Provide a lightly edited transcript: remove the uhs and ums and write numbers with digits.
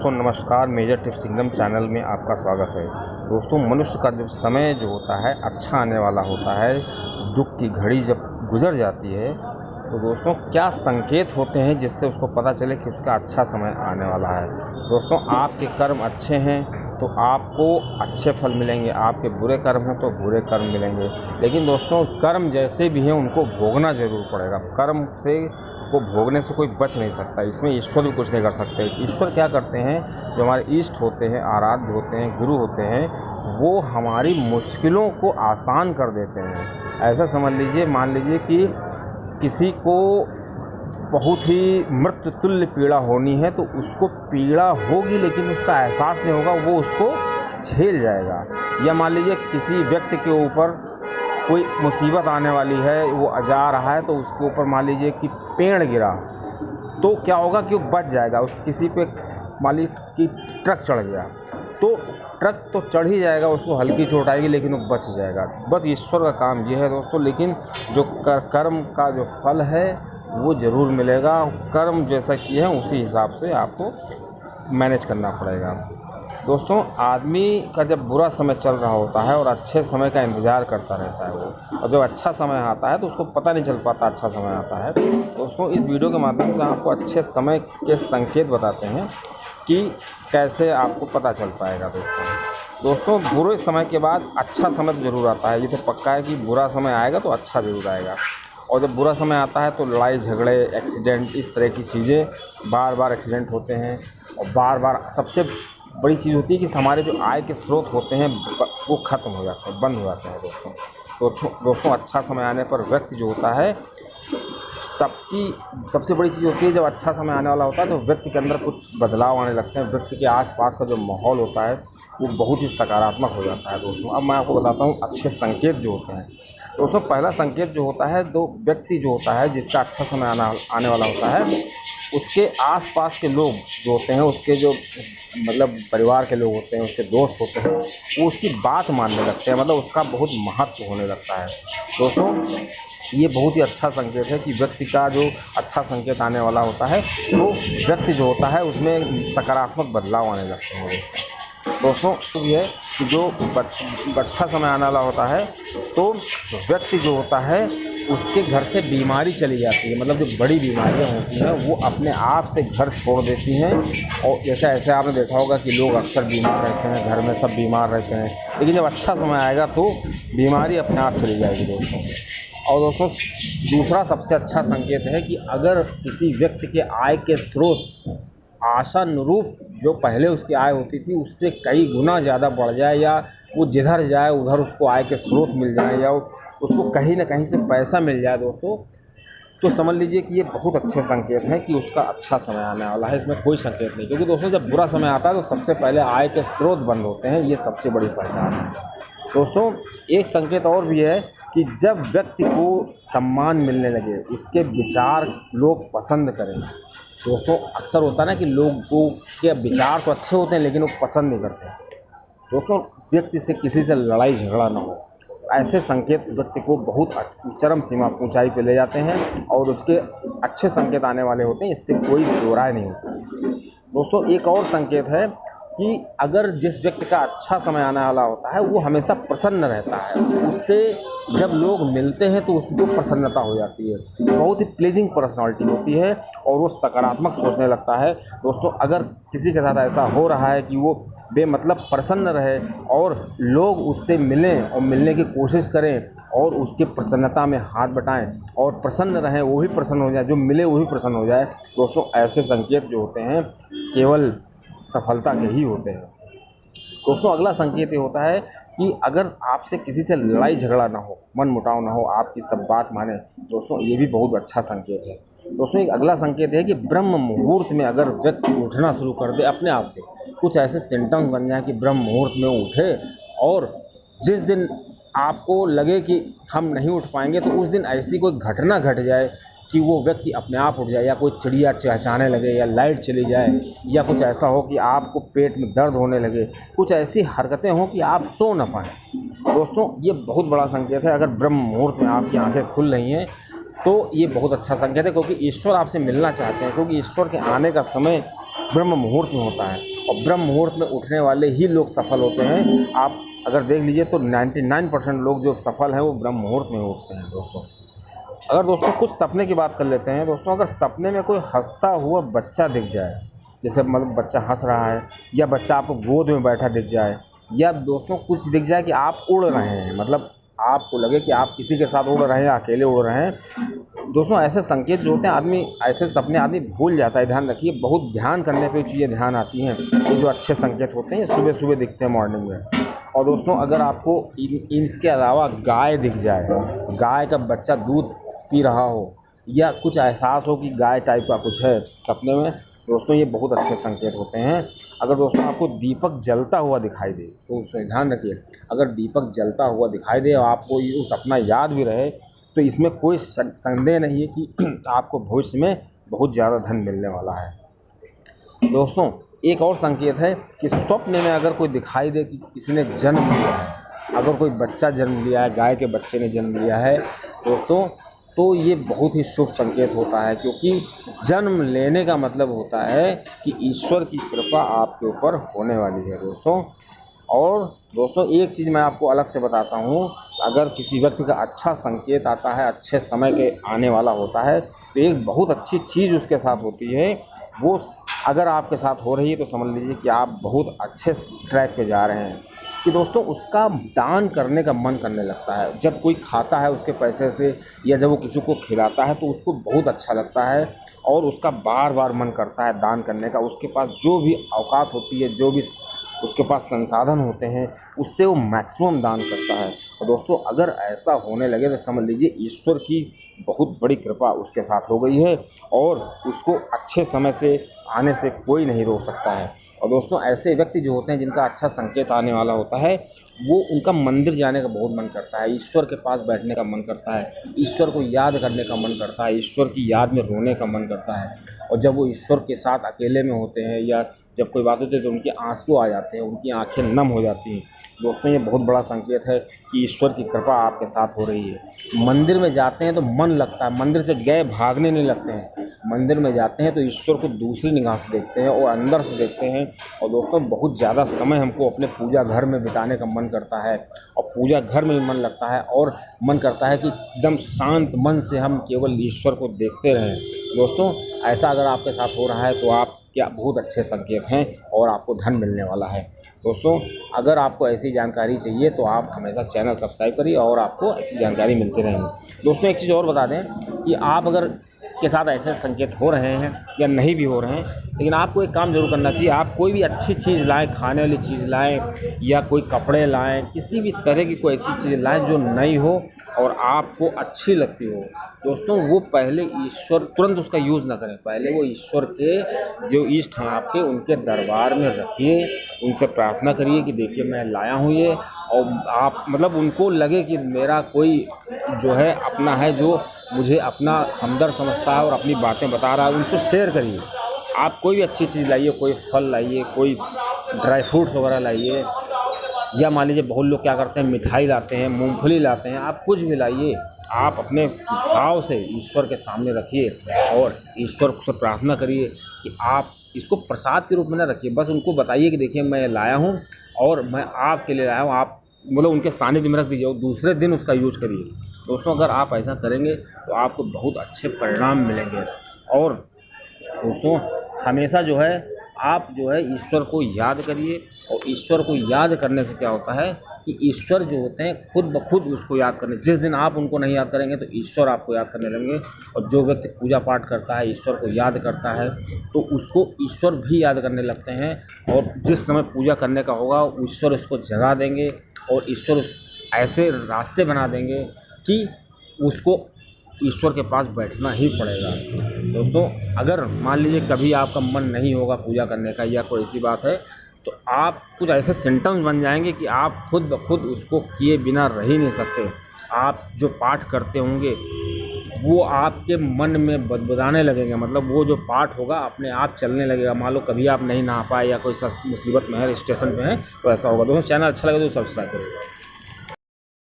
दोस्तों नमस्कार, major tips Singham channel में आपका स्वागत है। दोस्तों मनुष्य का जब समय जो होता है अच्छा आने वाला होता है, दुख की घड़ी जब गुजर जाती है तो दोस्तों क्या संकेत होते हैं जिससे उसको पता चले कि उसका अच्छा समय आने वाला है। दोस्तों आपके कर्म अच्छे हैं तो आपको अच्छे फल मिलेंगे, आपके बुरे कर्म हैं तो बुरे कर्म मिलेंगे। लेकिन दोस्तों कर्म जैसे भी हैं उनको भोगना ज़रूर पड़ेगा। कर्म से को भोगने से कोई बच नहीं सकता, इसमें ईश्वर भी कुछ नहीं कर सकते। ईश्वर क्या करते हैं, जो हमारे इष्ट होते हैं, आराध्य होते हैं, गुरु होते हैं, वो हमारी मुश्किलों को आसान कर देते हैं। ऐसा समझ लीजिए, मान लीजिए कि किसी को बहुत ही मृत्यु तुल्य पीड़ा होनी है तो उसको पीड़ा होगी लेकिन उसका एहसास नहीं होगा, वो उसको झेल जाएगा। या मान लीजिए किसी व्यक्ति के ऊपर कोई मुसीबत आने वाली है, वो जा रहा है तो उसके ऊपर मान लीजिए कि पेड़ गिरा तो क्या होगा कि वो बच जाएगा। उस किसी पे मान लीजिए कि ट्रक चढ़ गया तो ट्रक तो चढ़ ही जाएगा, उसको हल्की चोट आएगी लेकिन वो बच जाएगा। बस ईश्वर का काम ये है दोस्तों। लेकिन जो कर्म का जो फल है वो ज़रूर मिलेगा। कर्म जैसा किए हैं उसी हिसाब से आपको मैनेज करना पड़ेगा। दोस्तों आदमी का जब बुरा समय चल रहा होता है और अच्छे समय का इंतज़ार करता रहता है वो, और जब अच्छा समय आता है तो उसको पता नहीं चल पाता अच्छा समय आता है। दोस्तों इस वीडियो के माध्यम से आपको अच्छे समय के संकेत बताते हैं कि कैसे आपको पता चल पाएगा। दोस्तों बुरे समय के बाद अच्छा समय ज़रूर आता है, ये तो पक्का है कि बुरा समय आएगा तो अच्छा ज़रूर आएगा। और जब बुरा समय आता है तो लड़ाई झगड़े, एक्सीडेंट, इस तरह की चीज़ें, बार बार एक्सीडेंट होते हैं और बार बार सबसे बड़ी चीज़ होती है कि हमारे जो आय के स्रोत होते हैं वो ख़त्म हो जाते हैं, बंद हो जाते हैं। दोस्तों अच्छा समय आने पर व्यक्ति जो होता है, सबकी सबसे बड़ी चीज़ होती है जब अच्छा समय आने वाला होता है तो व्यक्ति के अंदर कुछ बदलाव आने लगते हैं। व्यक्ति के आसपास का जो माहौल होता है वो बहुत ही सकारात्मक हो जाता है। दोस्तों अब मैं आपको बताता हूँ अच्छे संकेत जो होते हैं। दोस्तों पहला संकेत जो होता है, दो व्यक्ति जो होता है जिसका अच्छा समय आने वाला होता है, उसके आसपास के लोग जो होते हैं, उसके जो मतलब परिवार के लोग होते हैं, उसके दोस्त होते हैं, वो उसकी बात मानने लगते हैं, मतलब उसका बहुत महत्व होने लगता है। दोस्तों ये बहुत ही अच्छा संकेत है कि व्यक्ति का जो अच्छा संकेत आने वाला होता है तो व्यक्ति जो होता है उसमें सकारात्मक बदलाव आने लगते हैं। दोस्तों तो ये है कि जो अच्छा समय आने वाला होता है तो व्यक्ति जो होता है उसके घर से बीमारी चली जाती है, मतलब जो बड़ी बीमारियां होती हैं वो अपने आप से घर छोड़ देती हैं। और जैसे ऐसे आपने देखा होगा कि लोग अक्सर बीमार रहते हैं, घर में सब बीमार रहते हैं, लेकिन जब अच्छा समय आएगा तो बीमारी अपने आप चली जाएगी दोस्तों। और दोस्तों दूसरा सबसे अच्छा संकेत है कि अगर किसी व्यक्ति के आय के स्रोत आशानुरूप जो पहले उसकी आय होती थी उससे कई गुना ज़्यादा बढ़ जाए, या वो जिधर जाए उधर उसको आय के स्रोत मिल जाए, या उसको कहीं ना कहीं से पैसा मिल जाए दोस्तों, तो समझ लीजिए कि ये बहुत अच्छे संकेत हैं कि उसका अच्छा समय आने वाला है। इसमें कोई संकेत नहीं, क्योंकि दोस्तों जब बुरा समय आता है तो सबसे पहले आय के स्रोत बंद होते हैं, ये सबसे बड़ी पहचान है। दोस्तों एक संकेत और भी है कि जब व्यक्ति को सम्मान मिलने लगे, उसके विचार लोग पसंद करें। दोस्तों अक्सर होता है ना कि लोगों के विचार तो अच्छे होते हैं लेकिन वो पसंद नहीं करते। दोस्तों व्यक्ति से किसी से लड़ाई झगड़ा ना हो, ऐसे संकेत व्यक्ति को बहुत चरम सीमा ऊंचाई पे ले जाते हैं और उसके अच्छे संकेत आने वाले होते हैं, इससे कोई दो राय नहीं होता। दोस्तों एक और संकेत है कि अगर जिस व्यक्ति का अच्छा समय आने वाला होता है वो हमेशा प्रसन्न रहता है, उससे जब लोग मिलते हैं तो उसको प्रसन्नता हो जाती है, बहुत ही प्लीजिंग पर्सनालिटी होती है और वो सकारात्मक सोचने लगता है। दोस्तों अगर किसी के साथ ऐसा हो रहा है कि वो बेमतलब प्रसन्न रहे और लोग उससे मिलें और मिलने की कोशिश करें और उसके प्रसन्नता में हाथ बटाएं और प्रसन्न रहें, वो भी प्रसन्न हो जाए, जो मिले वो भी प्रसन्न हो जाए, दोस्तों ऐसे संकेत जो होते हैं केवल सफलता के ही होते हैं। दोस्तों अगला संकेत ये होता है कि अगर आपसे किसी से लड़ाई झगड़ा ना हो, मन मुटाव ना हो, आपकी सब बात माने, दोस्तों ये भी बहुत अच्छा संकेत है। दोस्तों एक अगला संकेत है कि ब्रह्म मुहूर्त में अगर व्यक्ति उठना शुरू कर दे अपने आप से, कुछ ऐसे सिम्टम्स बन जाए कि ब्रह्म मुहूर्त में उठे और जिस दिन आपको लगे कि हम नहीं उठ पाएंगे तो उस दिन ऐसी कोई घटना घट जाए कि वो व्यक्ति अपने आप उठ जाए, या कोई चिड़िया चहचहाने लगे, या लाइट चली जाए, या कुछ ऐसा हो कि आपको पेट में दर्द होने लगे, कुछ ऐसी हरकतें हों कि आप सो ना पाएँ। दोस्तों ये बहुत बड़ा संकेत है। अगर ब्रह्म मुहूर्त में आपकी आंखें खुल रही हैं तो ये बहुत अच्छा संकेत है, क्योंकि ईश्वर आपसे मिलना चाहते हैं, क्योंकि ईश्वर के आने का समय ब्रह्म मुहूर्त में होता है, और ब्रह्म मुहूर्त में उठने वाले ही लोग सफल होते हैं। आप अगर देख लीजिए तो 99% लोग जो सफल हैं वो ब्रह्म मुहूर्त में उठते हैं दोस्तों। अगर दोस्तों कुछ सपने की बात कर लेते हैं दोस्तों, अगर सपने में कोई हंसता हुआ बच्चा दिख जाए, जैसे मतलब बच्चा हंस रहा है, या बच्चा आपको गोद में बैठा दिख जाए, या दोस्तों कुछ दिख जाए कि आप उड़ रहे हैं, मतलब आपको लगे कि आप किसी के साथ उड़ रहे हैं या अकेले उड़ रहे हैं दोस्तों, ऐसे संकेत जो होते हैं आदमी, ऐसे सपने आदमी भूल जाता है। ध्यान रखिए, बहुत ध्यान करने पे चीज़ें ध्यान आती हैं। ये जो अच्छे संकेत होते हैं ये सुबह सुबह दिखते हैं मॉर्निंग में। और दोस्तों अगर आपको इसके अलावा गाय दिख जाए, गाय का बच्चा दूध पी रहा हो, या कुछ एहसास हो कि गाय टाइप का कुछ है सपने में दोस्तों, ये बहुत अच्छे संकेत होते हैं। अगर दोस्तों आपको दीपक जलता हुआ दिखाई दे तो उसमें ध्यान रखिए, अगर दीपक जलता हुआ दिखाई दे और आपको ये सपना याद भी रहे तो इसमें कोई संदेह नहीं है कि आपको भविष्य में बहुत ज़्यादा धन मिलने वाला है। दोस्तों एक और संकेत है कि स्वप्न में अगर कोई दिखाई दे कि किसी ने जन्म लिया है, अगर कोई बच्चा जन्म लिया है, गाय के बच्चे ने जन्म लिया है दोस्तों, तो ये बहुत ही शुभ संकेत होता है, क्योंकि जन्म लेने का मतलब होता है कि ईश्वर की कृपा आपके ऊपर होने वाली है दोस्तों। और दोस्तों एक चीज़ मैं आपको अलग से बताता हूँ, अगर किसी व्यक्ति का अच्छा संकेत आता है, अच्छे समय के आने वाला होता है, तो एक बहुत अच्छी चीज़ उसके साथ होती है। वो अगर आपके साथ हो रही है तो समझ लीजिए कि आप बहुत अच्छे ट्रैक पे जा रहे हैं, कि दोस्तों उसका दान करने का मन करने लगता है। जब कोई खाता है उसके पैसे से, या जब वो किसी को खिलाता है तो उसको बहुत अच्छा लगता है, और उसका बार बार मन करता है दान करने का। उसके पास जो भी औकात होती है, जो भी उसके पास संसाधन होते हैं, उससे वो मैक्सिमम दान करता है। और दोस्तों अगर ऐसा होने लगे तो समझ लीजिए ईश्वर की बहुत बड़ी कृपा उसके साथ हो गई है, और उसको अच्छे समय से आने से कोई नहीं रोक सकता है। और दोस्तों ऐसे व्यक्ति जो होते हैं जिनका अच्छा संकेत आने वाला होता है, वो उनका मंदिर जाने का बहुत मन करता है, ईश्वर के पास बैठने का मन करता है, ईश्वर को याद करने का मन करता है, ईश्वर की याद में रोने का मन करता है। और जब वो ईश्वर के साथ अकेले में होते हैं या जब कोई बात होती है तो उनके आंसू आ जाते हैं, उनकी आंखें नम हो जाती हैं दोस्तों। ये बहुत बड़ा संकेत है कि ईश्वर की कृपा आपके साथ हो रही है। मंदिर में जाते हैं तो मन लगता है, मंदिर से गए भागने नहीं लगते हैं। मंदिर में जाते हैं तो ईश्वर को दूसरी निगाह से देखते हैं और अंदर से देखते हैं। और दोस्तों बहुत ज़्यादा समय हमको अपने पूजा घर में बिताने का मन करता है, और पूजा घर में भी मन लगता है, और मन करता है कि एकदम शांत मन से हम केवल ईश्वर को देखते रहें। दोस्तों ऐसा अगर आपके साथ हो रहा है तो आप क्या बहुत अच्छे संकेत हैं और आपको धन मिलने वाला है। दोस्तों अगर आपको ऐसी जानकारी चाहिए तो आप हमेशा चैनल सब्सक्राइब करिए और आपको ऐसी जानकारी मिलती रहेंगी। दोस्तों एक चीज़ और बता दें कि आप अगर के साथ ऐसे संकेत हो रहे हैं या नहीं भी हो रहे हैं, लेकिन आपको एक काम ज़रूर करना चाहिए। आप कोई भी अच्छी चीज़ लाएँ, खाने वाली चीज़ लाएँ या कोई कपड़े लाएँ, किसी भी तरह की कोई ऐसी चीज़ लाएँ जो नई हो और आपको अच्छी लगती हो। दोस्तों वो पहले ईश्वर, तुरंत उसका यूज़ ना करें, पहले वो ईश्वर के जो इष्ट हैं आपके, उनके दरबार में रखिए, उनसे प्रार्थना करिए कि देखिए मैं लाया हूँ ये, और आप मतलब उनको लगे कि मेरा कोई जो है अपना है जो मुझे अपना हमदर्द समझता है और अपनी बातें बता रहा है, उनसे शेयर करिए। आप कोई भी अच्छी चीज़ लाइए, कोई फल लाइए, कोई ड्राई फ्रूट्स वगैरह लाइए, या मान लीजिए बहुत लोग क्या करते हैं मिठाई लाते हैं, मूंगफली लाते हैं, आप कुछ भी लाइए, आप अपने भाव से ईश्वर के सामने रखिए और ईश्वर से प्रार्थना करिए कि आप इसको प्रसाद के रूप में ना रखिए, बस उनको बताइए कि देखिए मैं लाया हूँ और मैं आपके लिए लाया हूँ, आप मतलब उनके सानिध्य में रख दीजिए और दूसरे दिन उसका यूज करिए। दोस्तों अगर आप ऐसा करेंगे तो आपको बहुत अच्छे परिणाम मिलेंगे। और दोस्तों हमेशा जो है आप जो है ईश्वर को याद करिए, और ईश्वर को याद करने से क्या होता है कि ईश्वर जो होते हैं खुद ब खुद उसको याद करने, जिस दिन आप उनको नहीं याद करेंगे तो ईश्वर आपको याद करने लगेंगे। और जो व्यक्ति पूजा पाठ करता है, ईश्वर को याद करता है, तो उसको ईश्वर भी याद करने लगते हैं, और जिस समय पूजा करने का होगा ईश्वर उसको जगा देंगे और ईश्वर ऐसे रास्ते बना देंगे कि उसको ईश्वर के पास बैठना ही पड़ेगा। दोस्तों अगर मान लीजिए कभी आपका मन नहीं होगा पूजा करने का या कोई ऐसी बात है, तो आप कुछ ऐसे सिम्टम्स बन जाएंगे कि आप खुद ब खुद उसको किए बिना रह ही नहीं सकते। आप जो पाठ करते होंगे वो आपके मन में बदबुदाने लगेंगे, मतलब वो जो पाठ होगा अपने आप चलने लगेगा। मान लो कभी आप नहीं नहा पाए या कोई मुसीबत में है, स्टेशन पे हैं, तो ऐसा होगा। दोस्तों चैनल अच्छा लगे तो सब्सक्राइब करिएगा।